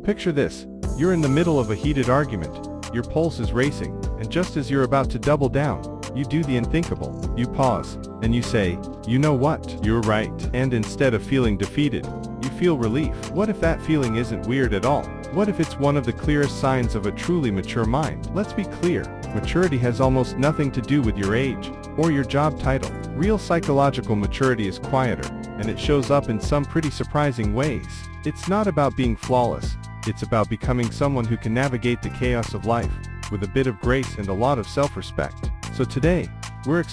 Picture this. You're in the middle of a heated argument. Your pulse is racing, and just as you're about to double down, you do the unthinkable. You pause, and you say, "You know what? You're right." And instead of feeling defeated, you feel relief. What if that feeling isn't weird at all? What if it's one of the clearest signs of a truly mature mind? Let's be clear. Maturity has almost nothing to do with your age or your job title. Real psychological maturity is quieter, and it shows up in some pretty surprising ways. It's not about being flawless. It's about becoming someone who can navigate the chaos of life with a bit of grace and a lot of self-respect. So today, we're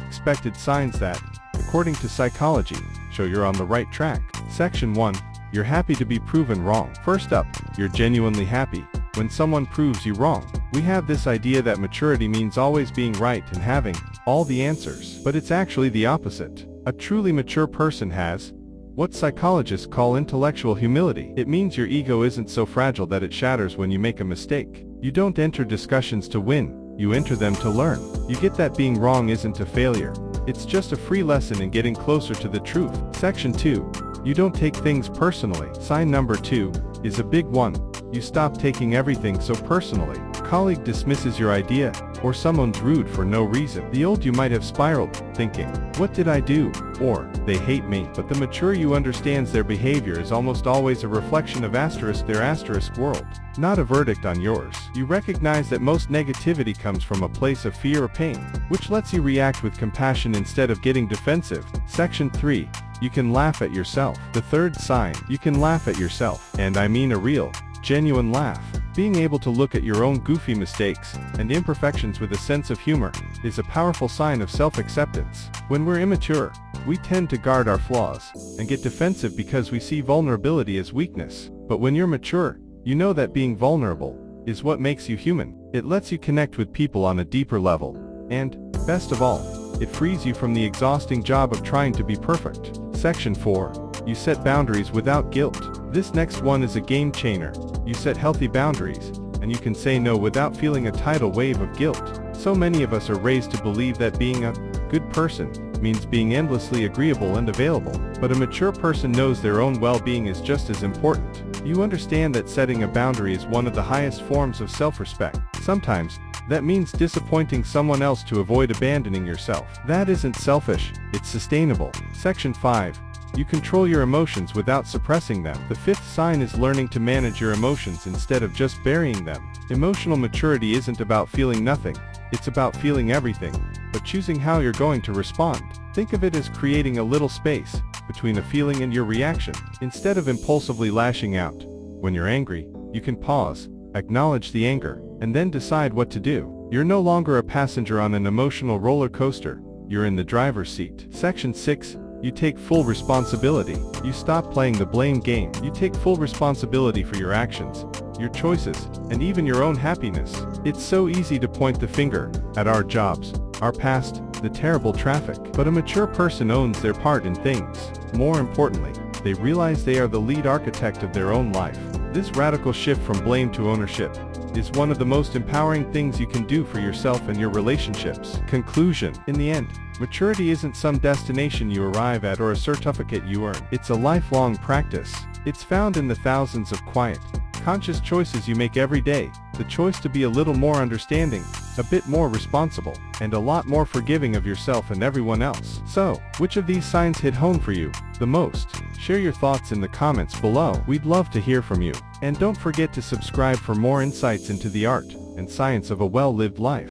expected signs that, according to psychology, show you're on the right track. Section 1. You're happy to be proven wrong. First up, you're genuinely happy when someone proves you wrong. We have this idea that maturity means always being right and having all the answers. But it's actually the opposite. A truly mature person has what psychologists call intellectual humility. It means your ego isn't so fragile that it shatters when you make a mistake. You don't enter discussions to win, you enter them to learn. You get that being wrong isn't a failure. It's just a free lesson in getting closer to the truth. Section 2. You don't take things personally. Sign number 2 is a big one. You stop taking everything so personally. A colleague dismisses your idea, or someone's rude for no reason. The old you might have spiraled, thinking, "What did I do?" Or, "They hate me." But the mature you understands their behavior is almost always a reflection of their asterisk world, not a verdict on yours. You recognize that most negativity comes from a place of fear or pain, which lets you react with compassion instead of getting defensive. Section 3. You can laugh at yourself. The third sign, you can laugh at yourself. And I mean a real, genuine laugh. Being able to look at your own goofy mistakes and imperfections with a sense of humor is a powerful sign of self-acceptance. When we're immature, we tend to guard our flaws and get defensive because we see vulnerability as weakness. But when you're mature, you know that being vulnerable is what makes you human. It lets you connect with people on a deeper level. And, best of all, it frees you from the exhausting job of trying to be perfect. Section 4. You set boundaries without guilt. This next one is a game changer. You set healthy boundaries, and you can say no without feeling a tidal wave of guilt. So many of us are raised to believe that being a good person means being endlessly agreeable and available. But a mature person knows their own well-being is just as important. You understand that setting a boundary is one of the highest forms of self-respect. Sometimes, that means disappointing someone else to avoid abandoning yourself. That isn't selfish, it's sustainable. Section 5. You control your emotions without suppressing them. The fifth sign is learning to manage your emotions instead of just burying them. Emotional maturity isn't about feeling nothing, it's about feeling everything, but choosing how you're going to respond. Think of it as creating a little space between a feeling and your reaction. Instead of impulsively lashing out, when you're angry, you can pause, acknowledge the anger, and then decide what to do. You're no longer a passenger on an emotional roller coaster, you're in the driver's seat. Section 6. You take full responsibility. You stop playing the blame game. You take full responsibility for your actions, your choices, and even your own happiness. It's so easy to point the finger at our jobs, our past, the terrible traffic. But a mature person owns their part in things. More importantly, they realize they are the lead architect of their own life. This radical shift from blame to ownership is one of the most empowering things you can do for yourself and your relationships. Conclusion. In the end, maturity isn't some destination you arrive at or a certificate you earn. It's a lifelong practice. It's found in the thousands of quiet, conscious choices you make every day. The choice to be a little more understanding, a bit more responsible, and a lot more forgiving of yourself and everyone else. So, which of these signs hit home for you the most? Share your thoughts in the comments below. We'd love to hear from you. And don't forget to subscribe for more insights into the art and science of a well-lived life.